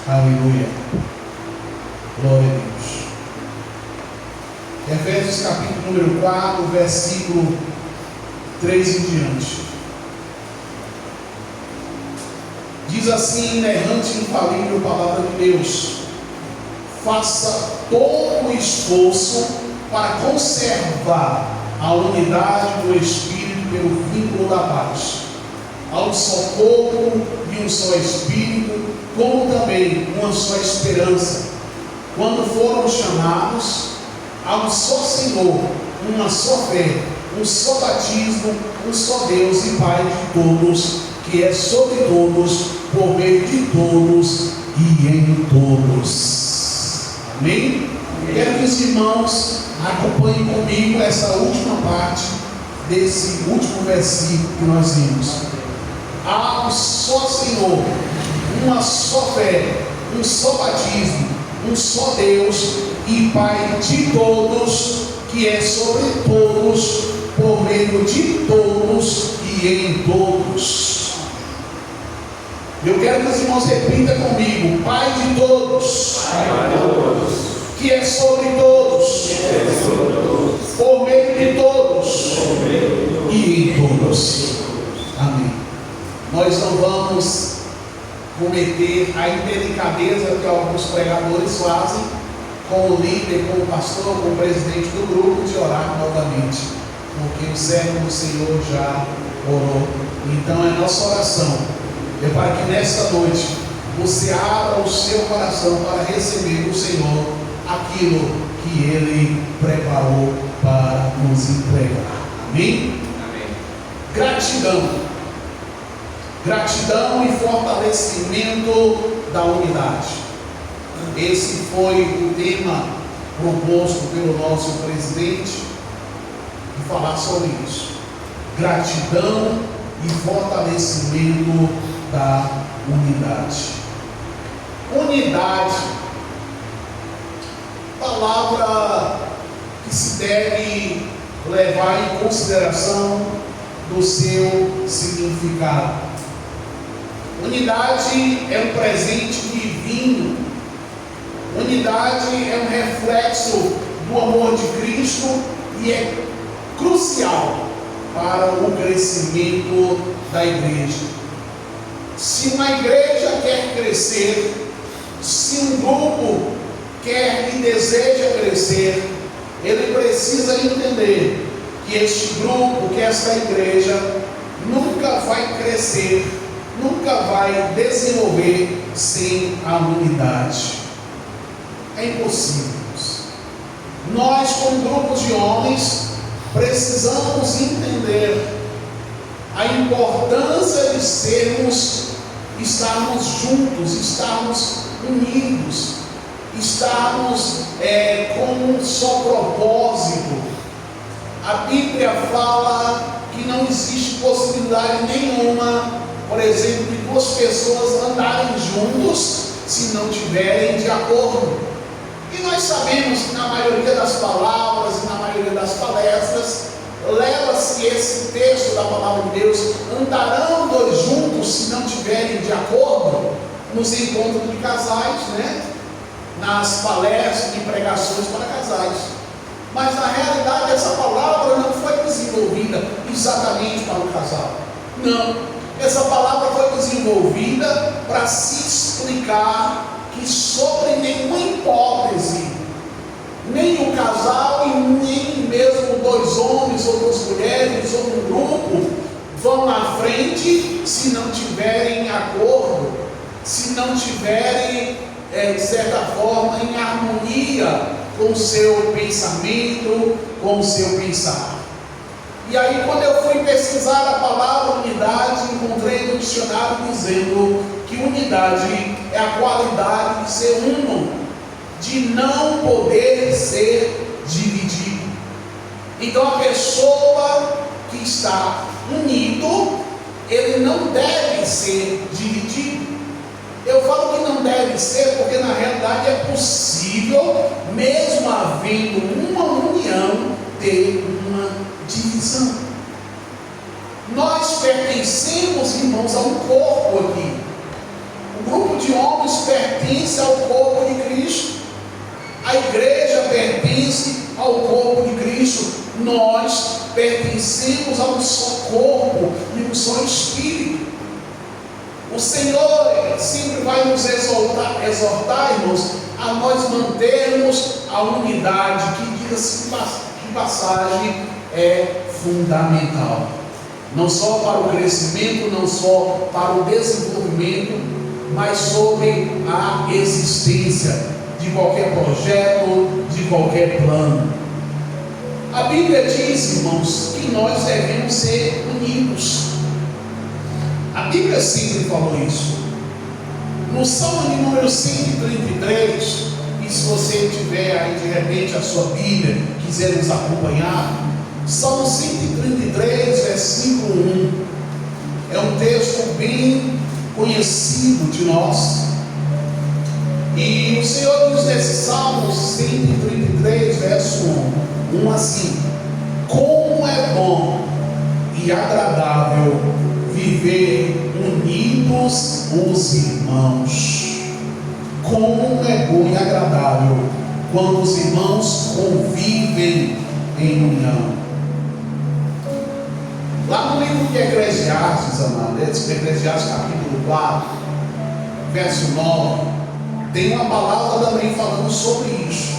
Aleluia. Glória a Deus. Efésios capítulo número 4, versículo 3 em diante. Diz assim, inerrante e infalível palavra de Deus: faça todo o esforço para conservar a unidade do Espírito pelo vínculo da paz. Há um só corpo e um só Espírito, como também uma só esperança. Quando foram chamados, há um só Senhor, uma só fé, um só batismo, um só Deus e Pai de todos, que é sobre todos, por meio de todos e em todos. Amém? Quero que os irmãos acompanhem comigo essa última parte desse último versículo que nós vimos. Há um só Senhor, uma só fé, um só batismo, um só Deus e Pai de todos, que é sobre todos, por meio de todos e em todos. Eu quero que os irmãos repitam comigo: Pai de todos, que é sobre todos, por meio de todos e em todos. Amém. Nós não vamos cometer a indelicadeza que alguns pregadores fazem com o líder, com o pastor, com o presidente do grupo, de orar novamente, porque o servo do Senhor já orou. Então é nossa oração para que nesta noite você abra o seu coração para receber do Senhor aquilo que Ele preparou para nos entregar. Amém? Amém. Gratidão e fortalecimento da unidade. Esse foi o tema proposto pelo nosso presidente, de falar sobre isso. Gratidão e fortalecimento da unidade. Unidade, palavra que se deve levar em consideração do seu significado. Unidade é um presente divino. Unidade é um reflexo do amor de Cristo e é crucial para o crescimento da igreja. Se uma igreja quer crescer, se um grupo quer e deseja crescer, ele precisa entender que este grupo, que esta igreja, nunca vai crescer, nunca vai desenvolver sem a unidade. É impossível. Nós, como grupo de homens, precisamos entender a importância de estarmos juntos, estarmos unidos, estarmos com um só propósito. A Bíblia fala que não existe possibilidade nenhuma, por exemplo, de duas pessoas andarem juntos se não tiverem de acordo. E nós sabemos que na maioria das palavras e na maioria das palestras leva-se esse texto da palavra de Deus: andarão dois juntos se não tiverem de acordo, nos encontros de casais, nas palestras de pregações para casais. Mas na realidade essa palavra não foi desenvolvida exatamente para o casal. Não, essa palavra foi desenvolvida para se explicar que sobre nenhuma hipótese, nem o casal e nem mesmo dois homens ou duas mulheres ou um grupo vão na frente se não tiverem acordo, se não tiverem, de certa forma, em harmonia com o seu pensamento, com o seu pensar. E aí, quando eu fui pesquisar a palavra unidade, encontrei no dicionário dizendo que unidade é a qualidade de ser uno, de não poder ser dividido. Então, a pessoa que está unido, ele não deve ser dividido. Eu falo que não deve ser porque na realidade é possível, mesmo havendo uma união, ter uma divisão. Nós pertencemos, irmãos, a um corpo aqui. O grupo de de homens pertence ao corpo de Cristo. A igreja pertence ao corpo de Cristo. Nós pertencemos a um só corpo e um só espírito. O Senhor sempre vai nos exortar, irmãos, a nós mantermos a unidade, que diga-se de passagem, é fundamental. Não só para o crescimento, não só para o desenvolvimento, mas sobre a existência de qualquer projeto, de qualquer plano. A Bíblia diz, irmãos, que nós devemos ser unidos. A Bíblia sempre falou isso. No Salmo de número 133, e se você tiver aí de repente a sua Bíblia, quiser nos acompanhar, Salmo 133, versículo 1, é um texto bem conhecido de nós. E o Senhor diz nesse Salmo 133, verso 1 assim: como é bom e agradável viver unidos os irmãos. Como é bom e agradável quando os irmãos convivem em união. Lá no livro de Eclesiastes, amados, Eclesiastes capítulo 4, verso 9, tem uma palavra também falando sobre isso,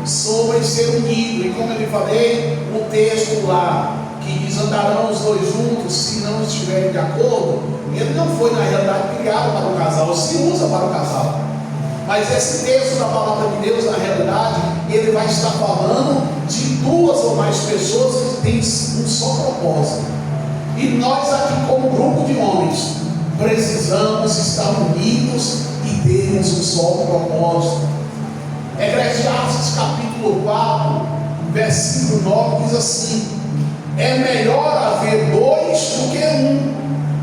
sobre ser unido. E como eu lhe falei, o texto lá que diz: andarão os dois juntos se não estiverem de acordo, ele não foi na realidade criado para o casal, se usa para o casal. Mas esse texto da palavra de Deus, na realidade, ele vai estar falando de duas ou mais pessoas que têm um só propósito. E nós aqui, como grupo de homens, precisamos estar unidos e termos um só propósito. Eclesiastes capítulo 4, versículo 9 diz assim: é melhor haver dois do que um,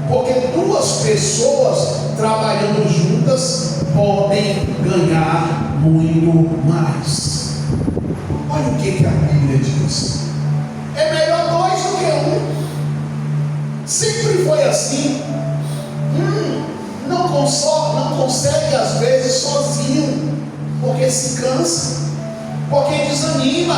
porque duas pessoas trabalhando juntas podem ganhar muito mais. Olha o que a Bíblia diz: é melhor dois do que um. Sempre foi assim. Não consegue às vezes sozinho, porque se cansa, porque desanima,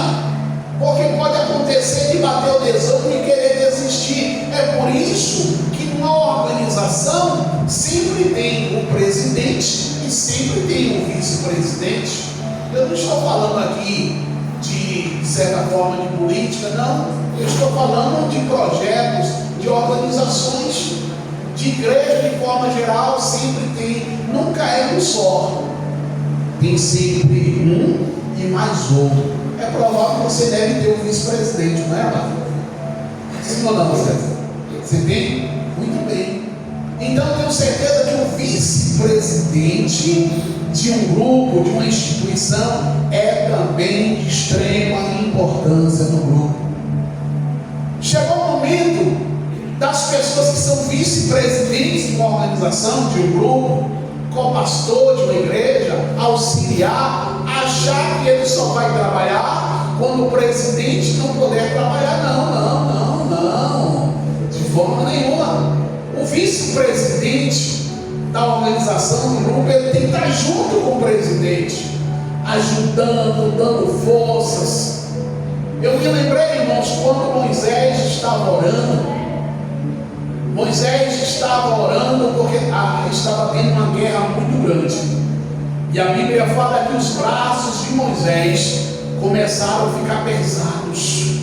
porque pode acontecer de bater o desânimo e querer desistir. É por isso que numa organização sempre tem o presidente e sempre tem o vice-presidente. Eu não estou falando aqui de certa forma de política, não. Eu estou falando de projetos, de organizações, de igreja de forma geral. Sempre tem, nunca é um só, tem sempre um e mais outro. É provável que você deve ter um vice-presidente, não é, amado? Sim ou não, você tem? Muito bem. Então eu tenho certeza que o vice-presidente de um grupo, de uma instituição, é também de extrema importância no grupo. Chegou o momento das pessoas que são vice-presidentes de uma organização, de um grupo, co-pastor de uma igreja, auxiliar, achar que ele só vai trabalhar quando o presidente não puder trabalhar. Não, de forma nenhuma. O vice-presidente da organização, do grupo, ele tem que estar junto com o presidente, ajudando, dando forças. Eu me lembrei, irmãos, quando Moisés estava orando. Moisés estava orando porque estava tendo uma guerra muito grande. E a Bíblia fala que os braços de Moisés começaram a ficar pesados.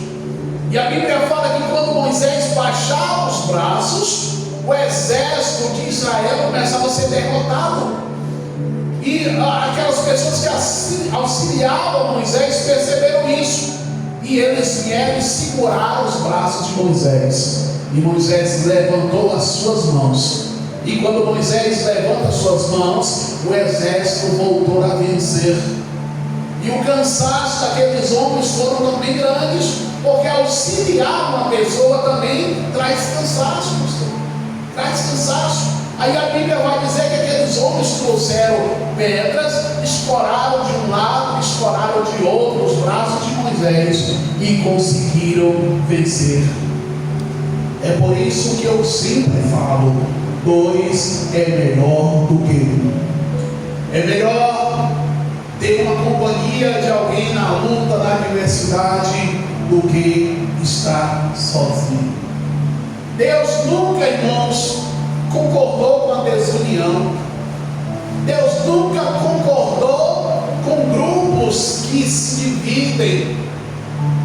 E a Bíblia fala que quando Moisés baixava os braços, o exército de Israel começava a ser derrotado. E aquelas pessoas que auxiliavam Moisés perceberam isso. E eles vieram e seguraram os braços de Moisés. E Moisés levantou as suas mãos. E quando Moisés levanta as suas mãos, o exército voltou a vencer. E o cansaço daqueles homens foram também grandes, porque auxiliar uma pessoa também traz cansaço. Traz cansaço. Aí a Bíblia vai dizer que aqueles homens trouxeram pedras, escoraram de um lado, escoraram de outro os braços de Moisés e conseguiram vencer. É por isso que eu sempre falo: dois é melhor do que um. luta, na adversidade, do que estar sozinho. Deus nunca, irmãos, concordou com a desunião. Deus nunca concordou com grupos que se dividem,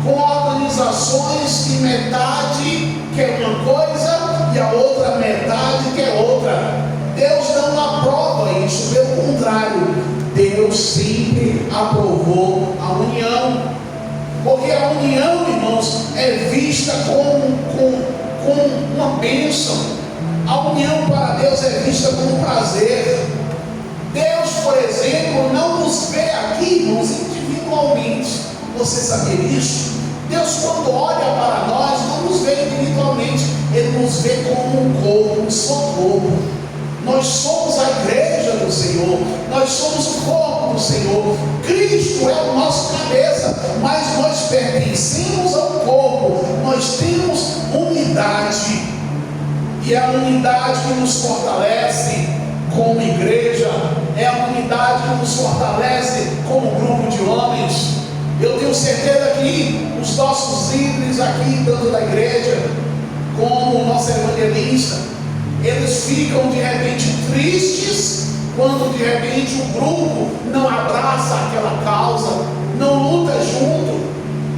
com organizações que metade quer uma coisa e a outra metade quer outra. Deus não aprova isso, pelo contrário, Deus sempre aprovou a união, porque a união, irmãos, é vista como uma bênção. A união para Deus é vista como prazer. Deus, por exemplo, não nos vê aqui, irmãos, individualmente. Você sabia disso? Deus, quando olha para nós, não nos vê individualmente, Ele nos vê como um corpo, um só corpo. Nós somos a igreja do Senhor, nós somos o corpo do Senhor. Cristo é o nosso cabeça, mas nós pertencemos ao corpo, nós temos unidade, e é a unidade que nos fortalece como igreja, é a unidade que nos fortalece como grupo de homens. Eu tenho certeza que os nossos líderes aqui, tanto da igreja como o nosso evangelista, eles ficam de repente tristes quando de repente o grupo não abraça aquela causa, não luta junto.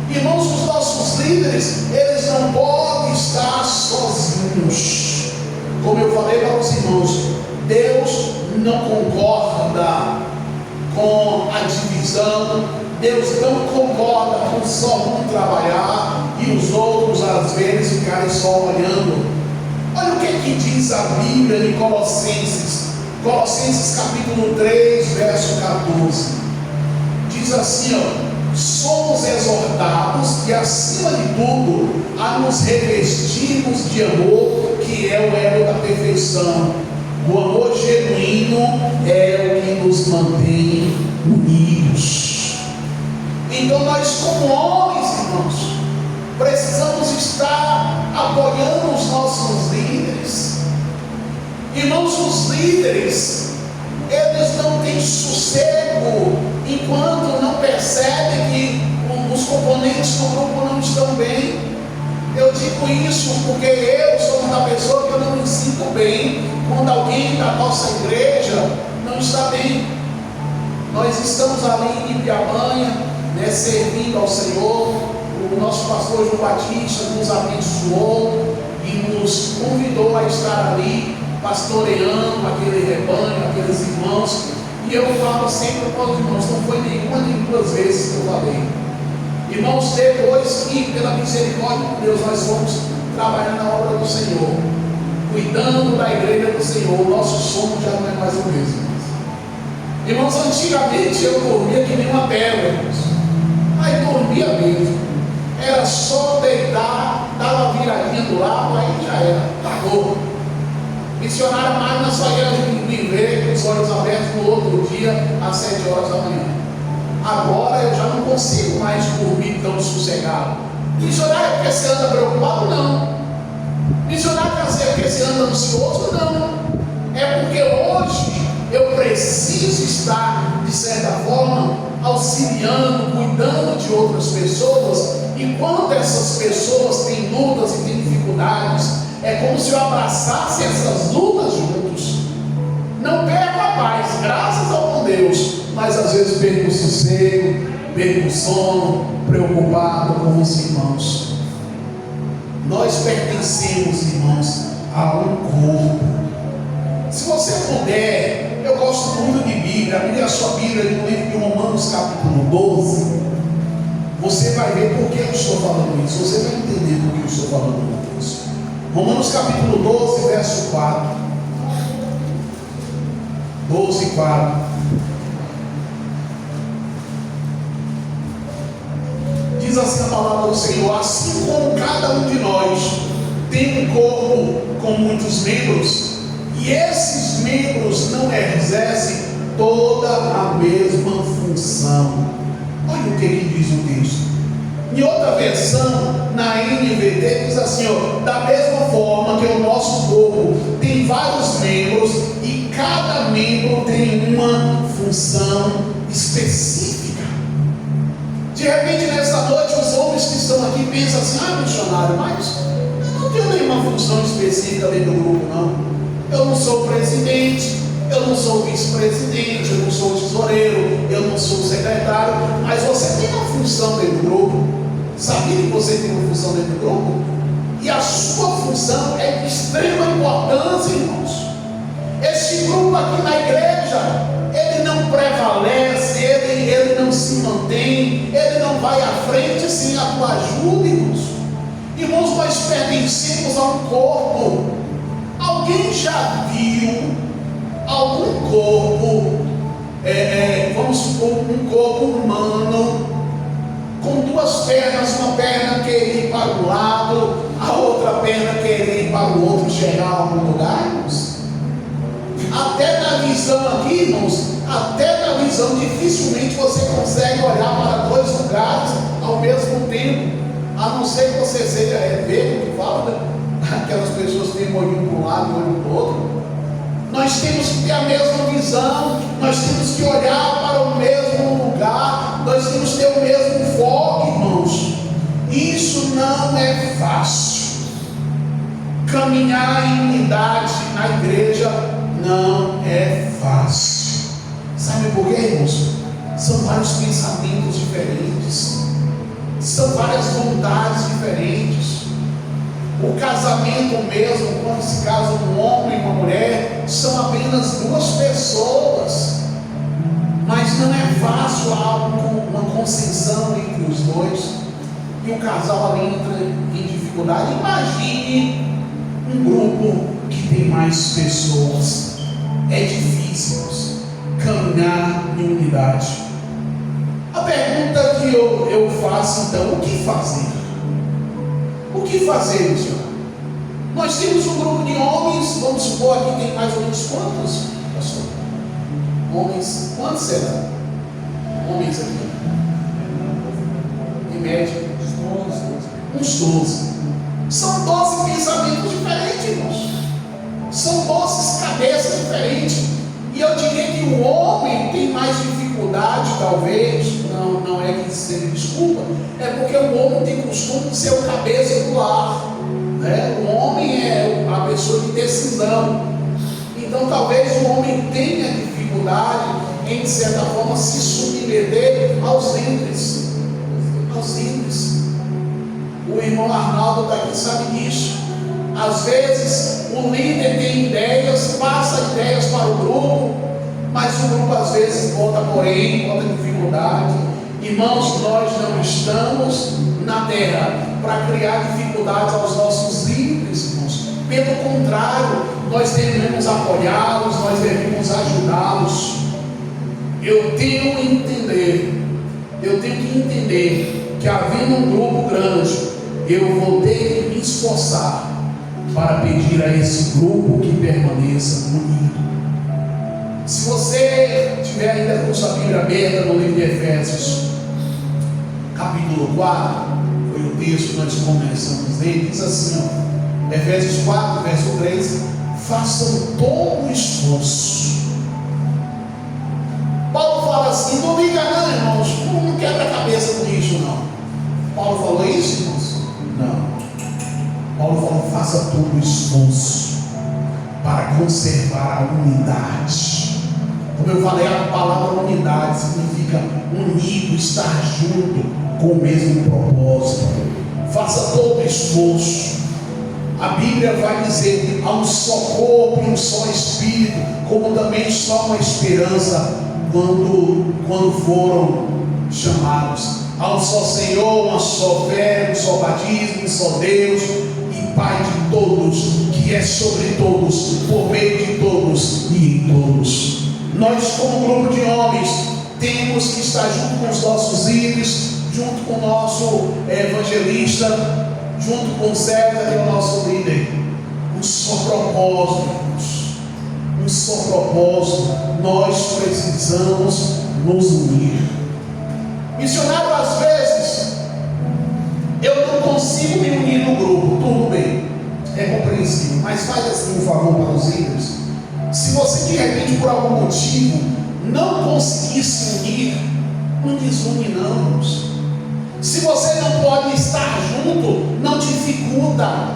Irmãos, os nossos líderes, eles não podem estar sozinhos. Como eu falei para os irmãos, Deus não concorda com a divisão, Deus não concorda com só um trabalhar e os outros às vezes ficarem só olhando. Olha o que diz a Bíblia em Colossenses capítulo 3, verso 14. Diz assim, ó: somos exortados e acima de tudo a nos revestirmos de amor, que é o elo da perfeição. O amor genuíno é o que nos mantém unidos. Então nós, como homens, irmãos, precisamos estar apoiando os nossos líderes. Irmãos, os líderes, eles não têm sossego enquanto não percebem que os componentes do grupo não estão bem. Eu digo isso porque eu sou uma pessoa que eu não me sinto bem quando alguém da nossa igreja não está bem. Nós estamos ali em Ibiabanha, servindo ao Senhor. O nosso pastor João Batista nos abençoou e nos convidou a estar ali pastoreando aquele rebanho, aqueles irmãos. E eu falo sempre para os irmãos, não foi nenhuma nem duas vezes que eu falei. Irmãos, depois que pela misericórdia de Deus nós fomos trabalhar na obra do Senhor, cuidando da igreja do Senhor, o nosso sono já não é mais o mesmo. Irmãos, antigamente eu dormia que nem uma pedra, irmãos. Aí dormia mesmo. Era só deitar, dar uma viradinha do lado, aí já era, acabou. Missionária Magna só ia me ver com os olhos abertos no outro dia, às 7 horas da manhã. Agora eu já não consigo mais dormir tão sossegado. Missionário é porque você anda preocupado? Não. Missionário é porque você anda ansioso? Não. É porque hoje eu preciso estar, de certa forma, auxiliando, cuidando de outras pessoas. E quando essas pessoas têm lutas e têm dificuldades, é como se eu abraçasse essas lutas juntos. Não perco a paz, graças ao bom Deus, mas às vezes perco o sossego, perco o sono, preocupado com os irmãos. Nós pertencemos, irmãos, a um corpo. Se você puder, eu gosto muito de Bíblia, abrir a sua Bíblia no livro de Romanos capítulo 12, você vai ver por que eu estou falando isso, você vai entender por que eu estou falando isso. Romanos capítulo 12, verso 4. 12, 4. Diz assim a palavra do Senhor: assim como cada um de nós tem um corpo com muitos membros, e esses membros não exercem toda a mesma função. Olha o que diz o texto. Em outra versão, na NVT, diz assim, ó: da mesma forma que o nosso corpo tem vários membros e cada membro tem uma função específica. De repente, nessa noite, os homens que estão aqui pensam assim: ah, missionário, mas eu não tenho nenhuma função específica dentro do grupo, não. Eu não sou presidente, eu não sou vice-presidente, eu não sou tesoureiro, eu não sou secretário, mas você tem uma função dentro do grupo. Sabia que você tem uma função dentro do grupo? E a sua função é de extrema importância, irmãos. Este grupo aqui na igreja, ele não prevalece, ele não se mantém, ele não vai à frente sem a tua ajuda, irmãos. Irmãos, nós pertencemos a um corpo. Alguém já viu algum corpo, vamos supor, um corpo humano, com duas pernas, uma perna querer ir para um lado, a outra perna querer ir para o outro, chegar a algum lugar, irmãos? Até na visão aqui, irmãos, até na visão, dificilmente você consegue olhar para dois lugares ao mesmo tempo, a não ser que você seja ver o que fala, né? Aquelas pessoas que têm um olhinho para um lado e um olho para o outro. Nós temos que ter a mesma visão, nós temos que olhar para o mesmo lugar, nós temos que ter o mesmo foco, irmãos. Isso não é fácil. Caminhar em unidade na igreja não é fácil. Sabe por quê, irmãos? São vários pensamentos diferentes, são várias vontades diferentes. O casamento mesmo, quando se casa um homem e uma mulher, são apenas duas pessoas, mas não é fácil uma concessão entre os dois, e o casal ali entra em dificuldade. Imagine um grupo que tem mais pessoas. É difícil caminhar em unidade. A pergunta que eu faço então: o que fazer? O que fazer, senhor? Nós temos um grupo de homens, vamos supor aqui tem mais ou menos quantos, pastor? Homens, quantos será? Homens aqui? Em média? Uns 12. São 12 pensamentos diferentes, irmãos. São 12 cabeças diferentes. E eu diria que o homem tem mais dificuldade, talvez, não é que seja desculpa, é porque o homem tem costume de ser o cabeça do lar, né? O homem é a pessoa de decisão. Então talvez o homem tenha dificuldade em, de certa forma, se submeter aos líderes. O irmão Arnaldo está aqui, sabe disso. Às vezes o líder tem ideias, passa ideias para o grupo, mas o grupo às vezes bota dificuldade. Irmãos, nós não estamos na terra para criar dificuldades aos nossos líderes, irmãos. Pelo contrário, nós devemos apoiá-los, nós devemos ajudá-los. Eu tenho que entender que, havendo um grupo grande, eu vou ter que me esforçar para pedir a esse grupo que permaneça unido. Se você tiver ainda com sua Bíblia aberta no livro de Efésios, capítulo 4, foi o texto que nós começamos nele, diz assim, ó, Efésios 4, verso 3: façam todo o esforço. Paulo fala assim: não liga não, irmãos, não quebra a cabeça com isso não. Paulo falou isso, irmãos? Não. Paulo falou: faça todo o esforço para conservar a unidade. Como eu falei, a palavra unidade significa unido, estar junto com o mesmo propósito. Faça todo o esforço. A Bíblia vai dizer: há um só corpo e um só espírito, como também só uma esperança quando foram chamados. Há um só Senhor, uma só fé, um só batismo, um só Deus e Pai de todos, que é sobre todos, por meio de todos e em todos. Nós, como grupo de homens, temos que estar junto com os nossos líderes, junto com o nosso evangelista, junto com o César, que é o nosso líder. Um só propósito, um só propósito. Nós precisamos nos unir. Missionário, às vezes eu não consigo me unir no grupo. Tudo bem, é compreensível, mas faz assim um favor para os líderes. Se você de repente por algum motivo não conseguir se unir, não desune não, irmãos. Se você não pode estar junto, não dificulta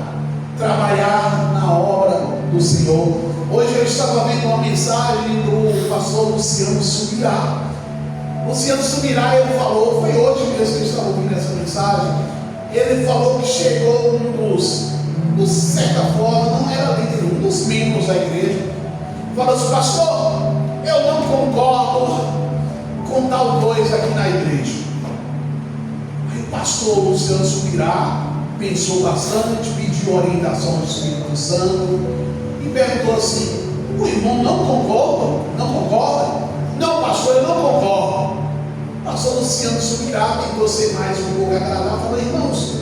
trabalhar na obra do Senhor. Hoje eu estava vendo uma mensagem do pastor Luciano Subirá. Luciano Subirá, ele falou, foi hoje mesmo que eu estava ouvindo essa mensagem. Ele falou que chegou um dos, de certa forma, não era líder, um dos membros da igreja. Falou assim: pastor, eu não concordo com tal coisa aqui na igreja. Aí o pastor Luciano Subirá pensou bastante, pediu orientação do Espírito Santo e perguntou assim: o irmão não concorda? Não concorda? Não, pastor, eu não concordo. O pastor Luciano Subirá tentou ser mais um pouco agradável. Falou: irmãos,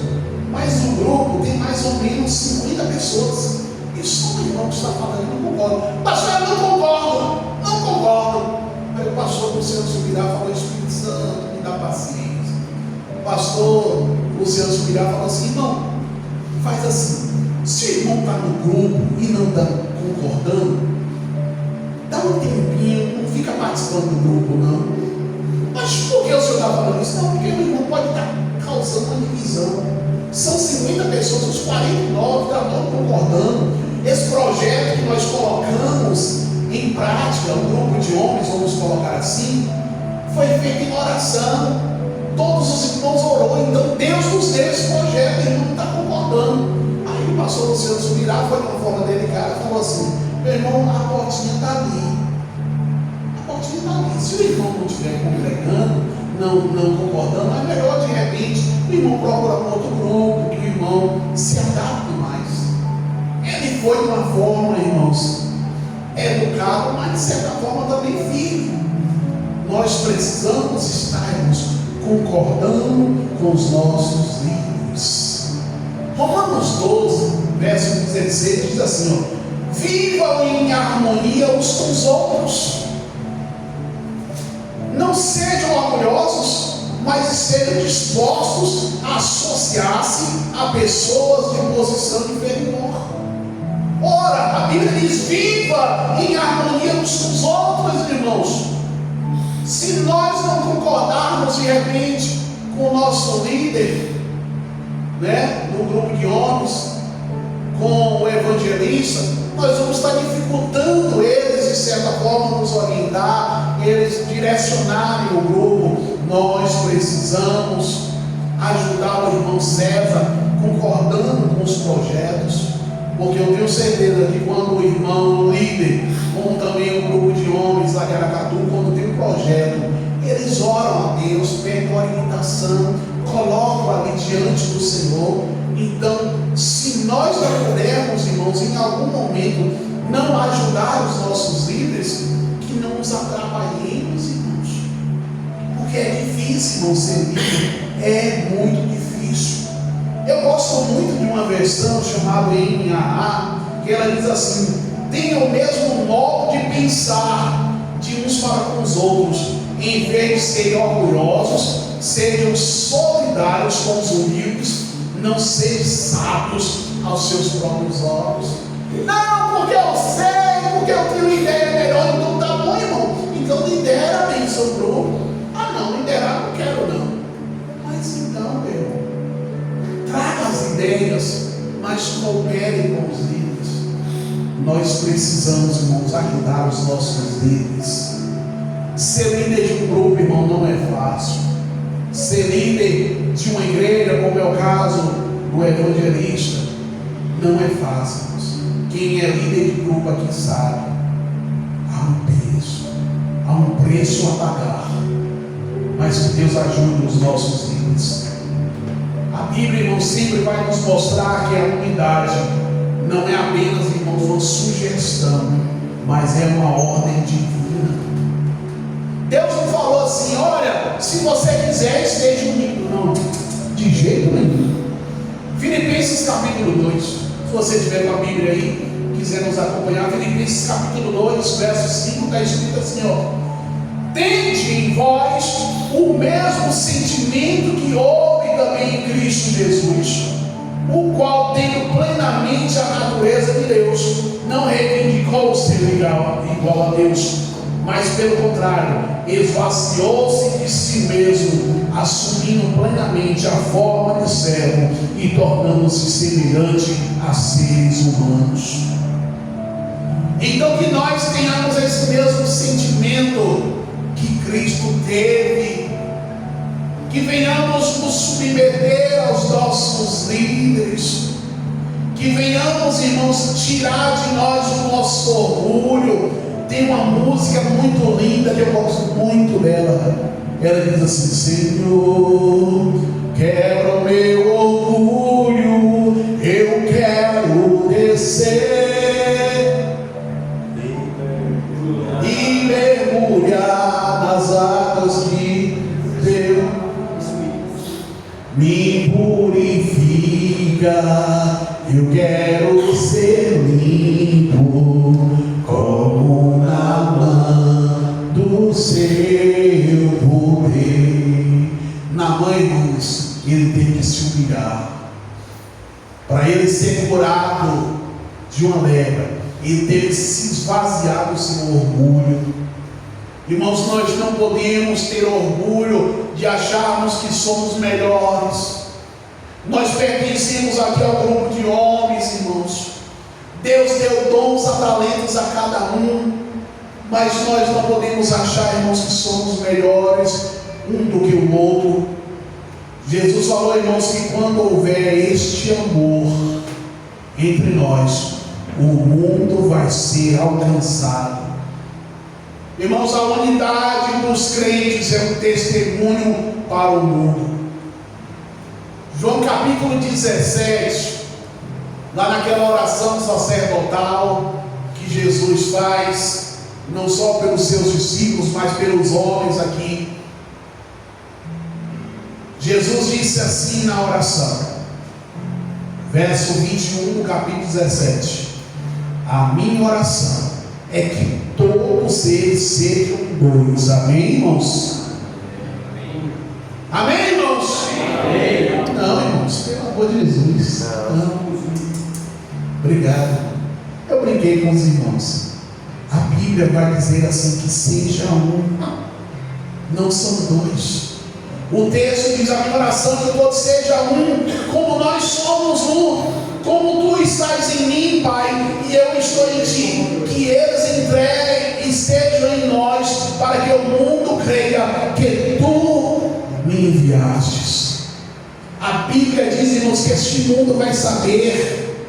mas no grupo tem mais ou menos 50 pessoas. E só o irmão que está falando não concorda. Pastor, eu não concordo. Não concordo. Aí o pastor Luciano Subirá falou: Espírito Santo, me dá paciência. O pastor Luciano Subirá falou assim: irmão, faz assim, se o irmão está no grupo e não está concordando, dá um tempinho, não fica participando do grupo não. Mas por que o senhor está falando isso? Não, porque o irmão pode estar causando uma divisão. São 50 pessoas, os 49 estão concordando. Esse projeto que nós colocamos em prática, um grupo de homens, vamos colocar assim, foi feito em oração. Todos os irmãos orou, então Deus nos deu esse projeto, ele não está concordando. Aí o pastor Luciano Subirá foi de uma forma delicada e falou assim: meu irmão, a portinha está ali. A portinha está ali. Se o irmão não estiver congregando, não concordando, é melhor de repente o irmão procurar um outro grupo, que o irmão se adapte mais. Ele foi de uma forma, irmãos, educado, mas de certa forma também firme. Nós precisamos estarmos concordando com os nossos líderes. Romanos 12, verso 16 diz assim: ó, vivam em harmonia uns com os outros, não sejam orgulhosos, mas estejam dispostos a associar-se a pessoas de posição inferior. Ora, a Bíblia diz: viva em harmonia uns com os outros, irmãos. Se nós não concordarmos de repente com o nosso líder, né, no grupo de homens, com o evangelista, nós vamos estar dificultando eles de certa forma nos orientar, eles direcionarem o grupo. Nós precisamos ajudar o irmão César concordando com os projetos, porque eu tenho certeza que quando o irmão líder, como também o grupo de homens lá de Aracatu, quando tem um projeto, eles oram a Deus, pedem orientação, colocam ali diante do Senhor. Então, se nós não pudermos, irmãos, em algum momento não ajudar os nossos líderes, que não nos atrapalhemos, irmãos, porque é difícil, irmão, ser líder, é muito difícil. Eu gosto muito de uma versão chamada NAA, que ela diz assim: tenham o mesmo modo de pensar de uns para com os outros, em vez de serem orgulhosos, sejam solidários com os humildes, não sejam sábios aos seus próprios olhos. Não, porque eu sei, porque eu tenho uma ideia melhor. Então tá bom, irmão, então lidera bem o seu grupo. Ah não, liderar não quero não. Mas então, meu irmão, traga as ideias, mas coopere com os líderes. Nós precisamos, irmãos, ajudar os nossos líderes. Ser líder de um grupo, irmão, não é fácil. Ser líder de uma igreja, como é o caso do evangelista, não é fácil. Quem é líder de grupo aqui sabe, há um preço a pagar, mas que Deus ajude os nossos líderes. A Bíblia, irmão, sempre vai nos mostrar que a unidade não é apenas, irmãos, uma sugestão, mas é uma ordem divina. Deus não falou assim: olha, se você quiser, esteja unido. Não, de jeito nenhum. Filipenses capítulo 2, se você tiver com a Bíblia aí, quiser nos acompanhar, Filipenses capítulo 2, verso 5, está escrito assim: ó, tende em vós o mesmo sentimento que houve também em Cristo Jesus, o qual, tendo plenamente a natureza de Deus, não reivindicou ser igual a Deus, mas pelo contrário, esvaziou-se de si mesmo, assumindo plenamente a forma de servo e tornando-se semelhante a seres humanos. Então que nós tenhamos esse mesmo sentimento que Cristo teve, que venhamos nos submeter aos nossos líderes, que venhamos, irmãos, tirar de nós o nosso orgulho. Tem uma música muito linda que eu gosto muito dela. Ela diz assim: Senhor, quebra o meu orgulho, eu quero descer e mergulhar nas águas de Deus. Me purifica, eu quero ser limpo como na mão do seu poder. Naamã, irmãos, ele teve que se humilhar para ele ser curado de uma lepra. Ele teve que se esvaziar do seu orgulho. Irmãos, nós não podemos ter orgulho de acharmos que somos melhores. Nós pertencemos aqui ao grupo de homens, irmãos. Deus deu dons a talentos a cada um, mas nós não podemos achar, irmãos, que somos melhores um do que o outro. Jesus falou, irmãos, que quando houver este amor entre nós, o mundo vai ser alcançado. Irmãos, a unidade dos crentes é um testemunho para o mundo. João capítulo 17, lá naquela oração sacerdotal que Jesus faz, não só pelos seus discípulos, mas pelos homens aqui. Jesus disse assim na oração, verso 21 do capítulo 17: a minha oração é que todos eles sejam dois. Amém, irmãos? Amém, irmãos? Amém. Não, irmãos, pelo amor de Jesus. Não. Obrigado. Eu brinquei com os irmãos. A Bíblia vai dizer assim, que seja um, não são dois. O texto diz, a minha oração é que todos sejam um, como nós somos um, como tu estás em mim, Pai, e eu estou em ti, que eles entreguem e estejam em nós, para que o mundo creia que tu me enviastes. A Bíblia diz, irmãos, que este mundo vai saber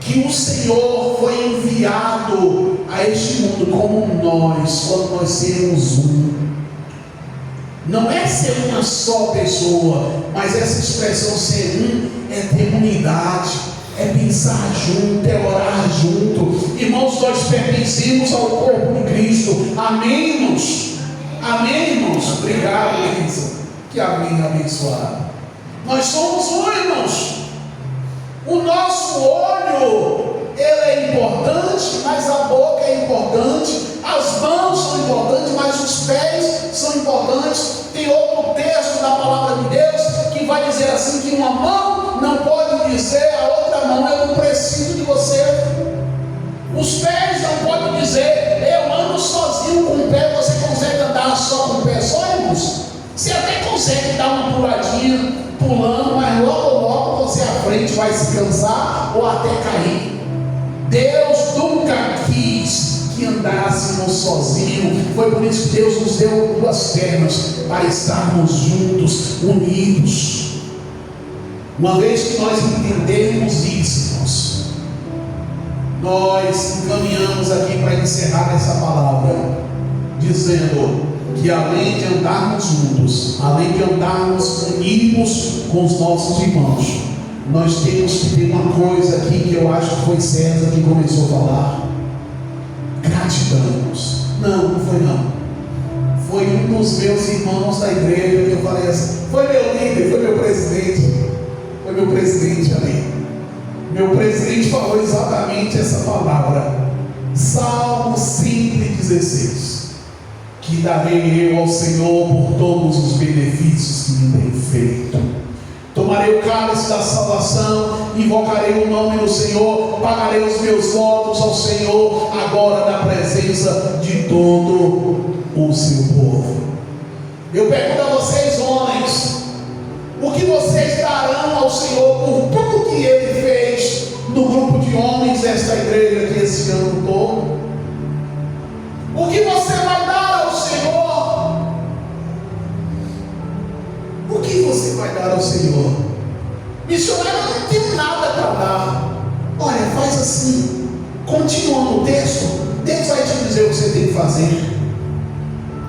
que o Senhor foi enviado a este mundo como nós, quando nós sermos um. Não é ser uma só pessoa, mas essa expressão ser um é ter unidade, é pensar junto, é orar junto. Irmãos, nós pertencemos ao corpo de Cristo. Amém, irmãos? Amém, irmãos? Obrigado, Elisa. Que amém abençoado. Nós somos um, irmãos. O nosso olho, ele é importante, mas a boca é importante. As mãos são importantes, mas os pés são importantes. Tem outro texto da palavra de Deus que vai dizer assim, que uma mão não pode dizer a outra mão, eu não preciso de você. Os pés não podem dizer, eu ando sozinho com o pé, você consegue andar só com o pé só, irmãos? Você até consegue dar uma puladinha, pulando, mas logo você à frente vai se cansar ou até cair. Deus nunca quis que andássemos sozinhos. Foi por isso que Deus nos deu duas pernas, para estarmos juntos, unidos. Uma vez que nós entendemos isso, irmãos, nós encaminhamos aqui para encerrar essa palavra, dizendo que além de andarmos juntos, além de andarmos unidos com os nossos irmãos, nós temos que ter uma coisa aqui que eu acho que foi César que começou a falar: gratidão, irmãos. Não foi não. Foi um dos meus irmãos da igreja que eu falei assim, foi meu líder, foi meu presidente ali. Meu presidente falou exatamente essa palavra. Salmo 116: que darei eu ao Senhor por todos os benefícios que me tem feito. tomarei o cálice da salvação, invocarei o nome do Senhor, pagarei os meus votos ao Senhor, agora na presença de todo o seu povo. Eu pergunto a vocês, homens, o que vocês darão ao Senhor por tudo que Ele fez no grupo de homens desta igreja aqui esse ano todo? O que você vai dar ao Senhor? O que você vai dar ao Senhor? Missionário, eu não tenho nada para dar. Olha, faz assim, continuando o texto, Deus vai te dizer o que você tem que fazer.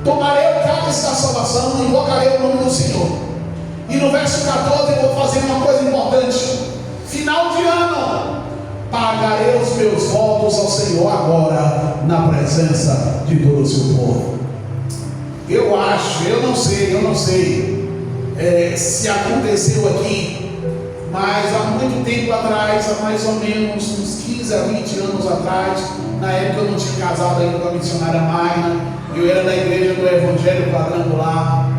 Tomarei o cálice da salvação, invocarei o nome do Senhor. E no verso 14 eu vou fazer uma coisa importante. Final de ano, pagarei os meus votos ao Senhor agora, na presença de todo o seu povo. Eu acho, eu não sei se aconteceu aqui, mas há muito tempo atrás, há mais ou menos uns 15 a 20 anos atrás, na época eu não tinha casado ainda com a missionária Magna, eu era da igreja do Evangelho Quadrangular,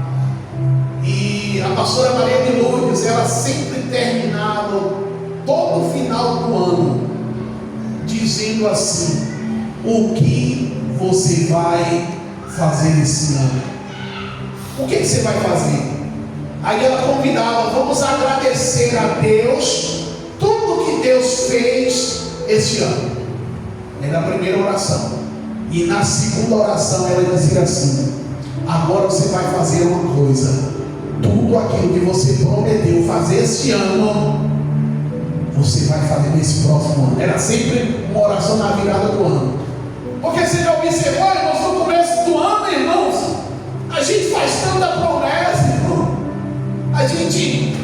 e a pastora Maria de Lourdes, ela sempre terminava todo final do ano dizendo assim: o que você vai fazer esse ano? O que você vai fazer? Aí ela convidava: vamos agradecer a Deus tudo que Deus fez esse ano. Era a primeira oração. E na segunda oração ela dizia assim: agora você vai fazer uma coisa, tudo aquilo que você prometeu fazer esse ano, você vai fazer nesse próximo ano. Era sempre uma oração na virada do ano. Porque você já observou, irmãos, no começo do ano, irmãos, a gente faz tanta promessa, irmão. A gente,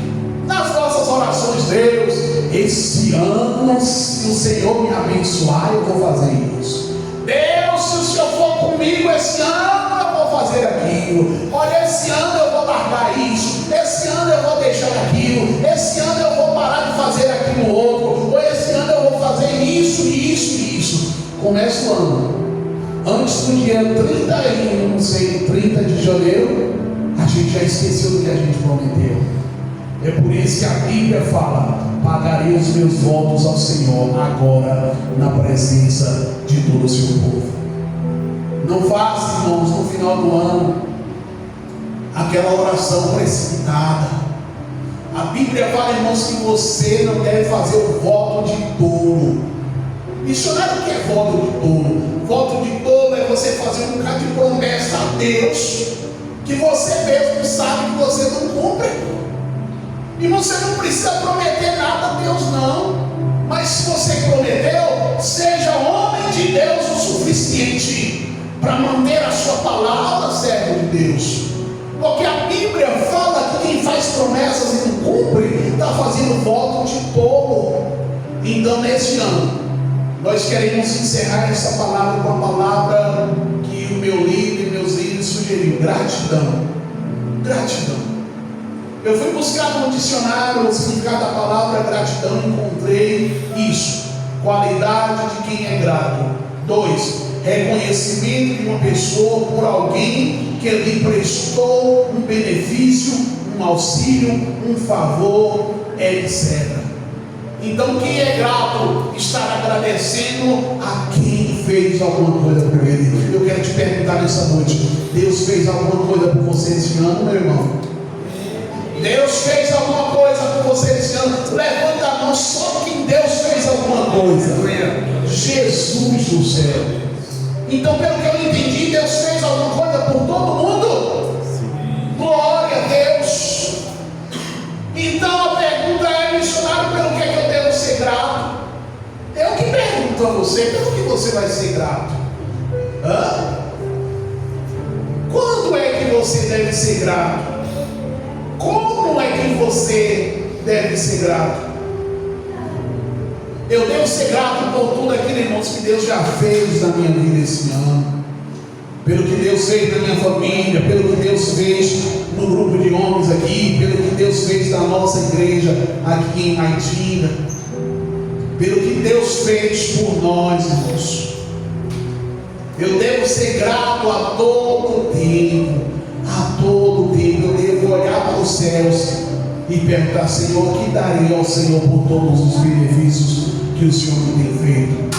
nas nossas orações, Deus, esse ano, se o Senhor me abençoar, eu vou fazer isso. Deus, se o Senhor for comigo esse ano, eu vou fazer aquilo. Olha, esse ano eu vou largar isso. Esse ano eu vou deixar aquilo. Esse ano eu vou parar de fazer aquilo outro. Ou esse ano eu vou fazer isso, isso e isso. Começa o ano. Antes do dia 30 de janeiro, a gente já esqueceu do que a gente prometeu. É por isso que a Bíblia fala: pagarei os meus votos ao Senhor agora, na presença de todo o seu povo. Não faça, irmãos, no final do ano aquela oração precipitada. A Bíblia fala, irmãos, que você não deve fazer o voto de tolo. Missionário, o que é voto de tolo? Voto de tolo é você fazer um bocado de promessa a Deus que você mesmo sabe que você não cumpre. E você não precisa prometer nada a Deus, não. Mas se você prometeu, seja homem de Deus o suficiente para manter a sua palavra, servo de Deus. Porque a Bíblia fala que quem faz promessas e não cumpre, está fazendo voto de tolo. Então, nesse ano, nós queremos encerrar essa palavra com a palavra que o meu líder e meus líderes sugeriram: gratidão. Gratidão. Eu fui buscar no dicionário o significado da palavra gratidão e encontrei isso: qualidade de quem é grato. 2, reconhecimento de uma pessoa por alguém que lhe prestou um benefício, um auxílio, um favor, etc. Então, quem é grato está agradecendo a quem fez alguma coisa por ele. Eu quero te perguntar nessa noite: Deus fez alguma coisa por você esse ano, meu irmão? Deus fez alguma coisa por você esse ano? Levanta a mão só quem Deus fez alguma coisa. Jesus do céu. Então, pelo que eu entendi, Deus fez alguma coisa por todo mundo. Glória a Deus. Então a pergunta é: missionário, pelo que é que eu devo ser grato? Eu que pergunto a você: pelo que você vai ser grato? Quando é que você deve ser grato? Como é que você deve ser grato? Eu devo ser grato por tudo aquilo, irmãos, que Deus já fez na minha vida esse ano. Pelo que Deus fez na minha família, pelo que Deus fez no grupo de homens aqui, pelo que Deus fez na nossa igreja aqui em Maitinga, pelo que Deus fez por nós, irmãos. Eu devo ser grato a todo tempo. A todo tempo eu devo olhar para os céus e perguntar: Senhor, que darei ao Senhor por todos os benefícios que o Senhor me tem feito?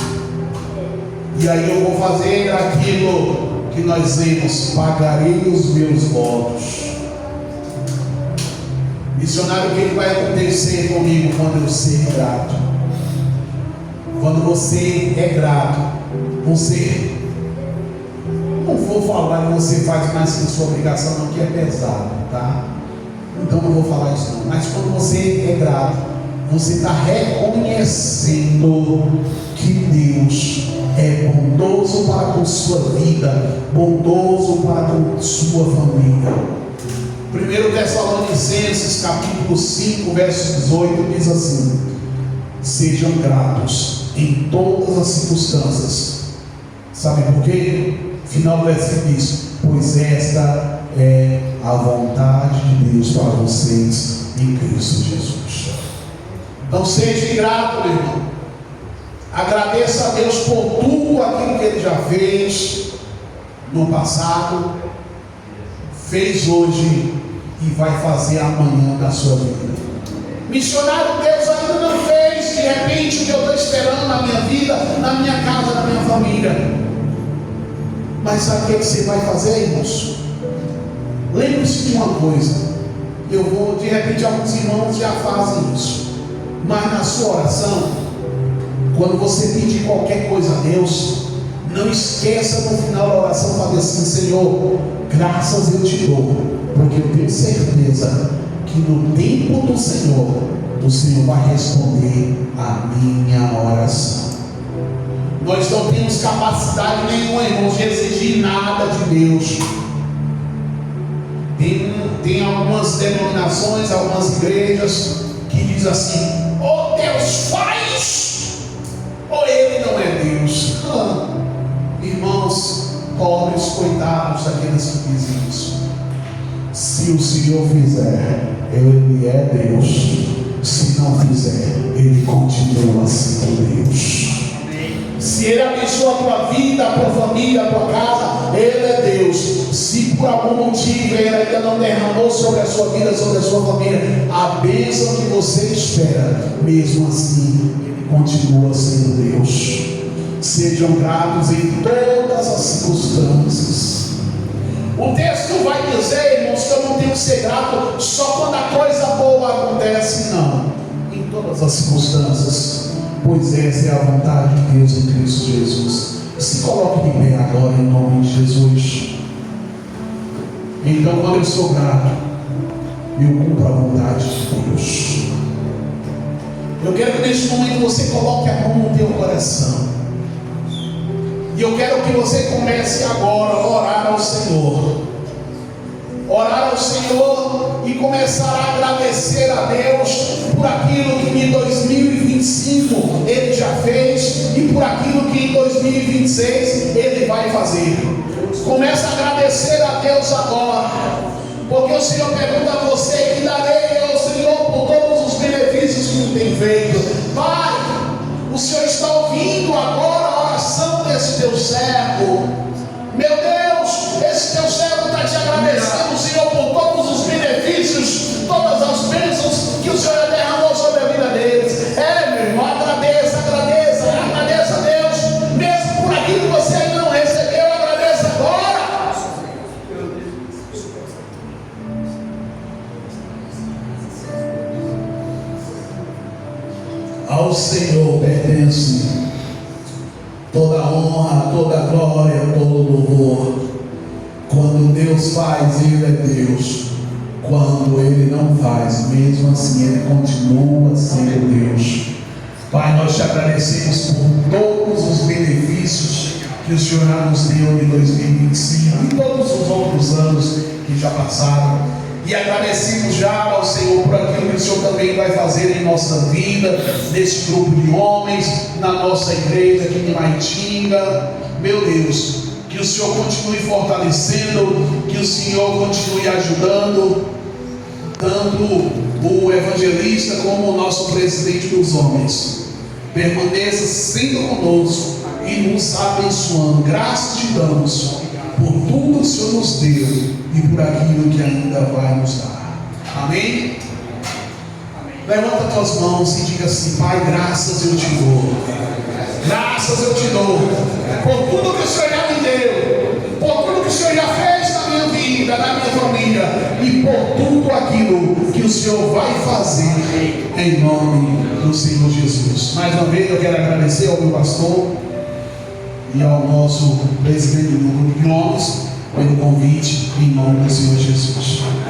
E aí eu vou fazer aquilo que nós lemos: pagarei os meus votos. Missionário, o que vai acontecer comigo quando eu ser grato? Quando você é grato, você, não vou falar que você faz mais que sua obrigação, não, que é pesado, tá? Então não vou falar isso não. Mas quando você é grato, você está reconhecendo que Deus é bondoso para com sua vida, bondoso para com sua família. 1 Tessalonicenses capítulo 5, verso 18 diz assim: sejam gratos em todas as circunstâncias. Sabe por quê? Final do versículo diz: pois esta é a vontade de Deus para vocês em Cristo Jesus. Então seja grato, meu irmão. Agradeça a Deus por tudo aquilo que Ele já fez no passado, fez hoje e vai fazer amanhã na sua vida. Missionário, Deus ainda não fez de repente o que eu estou esperando na minha vida, na minha casa, na minha família. Mas sabe o que você vai fazer, irmãos? Lembre-se de uma coisa. Eu vou, de repente, alguns irmãos já fazem isso, mas na sua oração, quando você pedir qualquer coisa a Deus, não esqueça no final da oração fazer assim: Senhor, graças eu te dou, porque eu tenho certeza que no tempo do Senhor, o Senhor vai responder a minha oração. Nós não temos capacidade nenhuma, irmãos, de exigir nada de Deus. Tem algumas denominações, algumas igrejas que dizem assim: ou Deus faz, ou Ele não é Deus. Irmãos, pobres, coitados daqueles que dizem isso. Se o Senhor fizer, Ele é Deus. Se não fizer, Ele continua sendo Deus. Se Ele abençoa a tua vida, a tua família, a tua casa, Ele é Deus. Se por algum motivo Ele ainda não derramou sobre a sua vida, sobre a sua família, a bênção que você espera, mesmo assim, Ele continua sendo Deus. Sejam gratos em todas as circunstâncias. O texto vai dizer, irmãos, que eu não tenho que ser grato só quando a coisa boa acontece, não. Em todas as circunstâncias. Pois essa é a vontade de Deus em Cristo Jesus. Se coloque de pé agora em nome de Jesus. Então, quando eu sou grato, eu cumpro a vontade de Deus. Eu quero que neste momento você coloque a mão no teu coração. E eu quero que você comece agora a orar ao Senhor. Orar ao Senhor e começar a agradecer a Deus por aquilo que em 2025 Ele já fez e por aquilo que em 2026 Ele vai fazer. Comece a agradecer a Deus agora, porque o Senhor pergunta a você: que darei ao Senhor por todos os benefícios que Ele tem feito? Pai, o Senhor está ouvindo agora a oração desse teu servo. Meu Deus, esse teu servo está te agradecendo, Senhor, por todos os benefícios, todas as bênçãos que o Senhor derramou sobre a vida deles. Meu irmão, agradeça a Deus, mesmo por aquilo que você ainda não recebeu, agradeça agora. Ao Senhor pertence toda honra, toda glória, todo louvor. Quando Deus faz, Ele é Deus. Quando Ele não faz, mesmo assim Ele continua sendo Deus. Pai, nós te agradecemos por todos os benefícios que o Senhor nos deu em 2025 e todos os outros anos que já passaram. E agradecemos já ao Senhor por aquilo que o Senhor também vai fazer em nossa vida, nesse grupo de homens, na nossa igreja aqui em Maitinga. Meu Deus, que o Senhor continue fortalecendo, que o Senhor continue ajudando, tanto o evangelista como o nosso presidente dos homens. Permaneça sempre conosco e nos abençoando. Graças te damos por tudo que o Senhor nos deu e por aquilo que ainda vai nos dar. Amém? Levanta tuas mãos e diga assim: Pai, graças eu te dou. Graças eu te dou por tudo que o Senhor já me deu, por tudo que o Senhor já fez na minha vida, na minha família, e por tudo aquilo que o Senhor vai fazer em nome do Senhor Jesus. Mais uma vez eu quero agradecer ao meu pastor e ao nosso presidente do grupo de homens pelo convite em nome do Senhor Jesus.